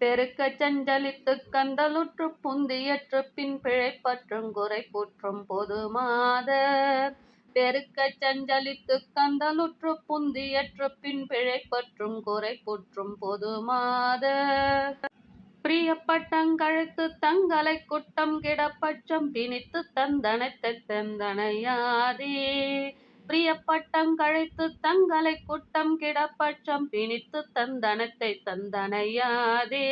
பெருக்கச் சஞ்சலித்துக் கந்தலுற்றுப் புந்தியற்றுப் பின் பிழைப்பற்றுங் குறைப்புற்றும் பொதுமாதர். பெருக்கச் சஞ்சலித்துக் கந்தலுற்றுப் புந்தியற்றுப் பின் பிழைப்பற்றும் குறைப்புற்றும் பொதுமாதர். பிரியப்பட்டங் கழைத்துத் தங்களைக் குட்டம் கிடப்பச்சம் பிணித்துத் தந்தனைத்தைத் தந்தனையாதே. பிரியப்பட்டங் கழைத்துத் தங்களைக் குட்டம் கிடப்பச்சம் பிணித்துத் தந்தனைத்தைத் தந்தனையாதே.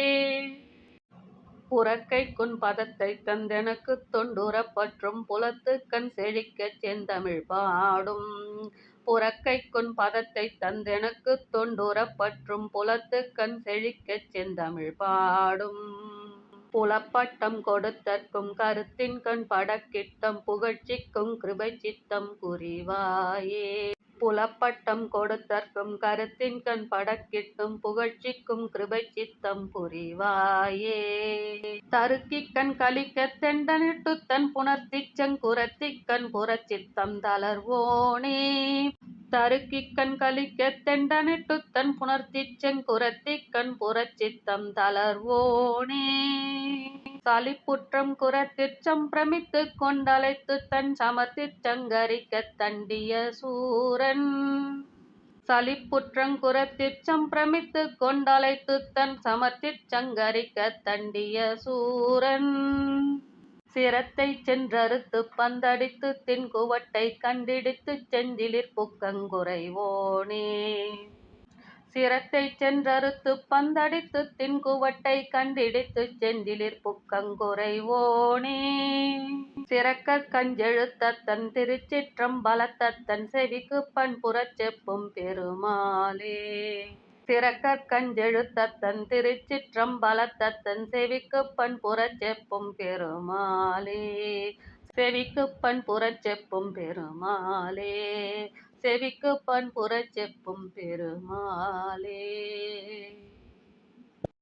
புறக்கைக்குன் பதத்தைத் தந்தெனக்குத் தொண்டுறப்பற்றும் புலத்துக்கண் செழிக்கச் செந்தமிழ் பாடும். புறக்கைக்குன் பதத்தைத் தந்தெனக்குத் தொண்டுறப்பற்றும் புலத்துக்கண் செழிக்கச் செந்தமிழ் பாடும். புலப்பட்டம் கொடுத்தற்கும் கருத்தின்கண் படக்கிட்டம் புகழ்ச்சிக்குங் கிருபைச்சித்தம் புரிவாயே. புலப்பட்டம் கொடுத்தற்கும் கருத்தின்கண் படக்கிட்டும் புகழ்ச்சிக்கும் கிருபைச்சித்தம் புரிவாயே. தருக்கிக்கண் கலிக்கத் தெண்டனிட்டுத்தன் புணர்த்திச்சங் குறத்திக்கண் புறச்சித்தம் தளர்வோனே. தருக்கிக்கண் கலிக்கத் தெண்டனிட்டுத்தன் புணர்த்திச்சங் குறத்திக்கண் புறச்சித்தம் தளர்வோனே. சலிப்புற்றம் குறத்திற் சம்பிரமித்துக் கொண்டலைத்துத் தன் சமர்த்திற் சங்கரிக்கத் தண்டிய சூரன். சலிப்புற்றங் குறத்திற் சம்பிரமித்துக் கொண்டலைத்துத் தன் சமர்த்திற் சங்கரிக்கத் தண்டிய சூரன். சிரத்தைச் சென்றறுத்துப் பந்தடித்துத் திண்குவட்டைக் கண்டிடித்துச் செந்திலிற் புக்கங் குறைவோனே. சிரத்தைச் சென்றறுத்துப் பந்தடித்துத் திண்குவட்டைக் கண்டிடித்துச் செந்திலிற் புக்கங் குறைவோனே. சிறக்கக் கஞ்செழுத்தத்தன் திருச்சிற்றம்பலத்தத்தன் செவிக்குப் பண்புறச் செப்பும் பெருமாளே. சிறக்கக் கஞ்செழுத்தத்தன் திருச்சிற்றம்பலத்தத்தன் செவிக்குப் பண்புறச் செப்பும் பெருமாளே. செவிக்குப் பண்புறச் செப்பும் பெருமாளே. செவிக்குப் பண்புறச் செப்பும் பெருமாளே.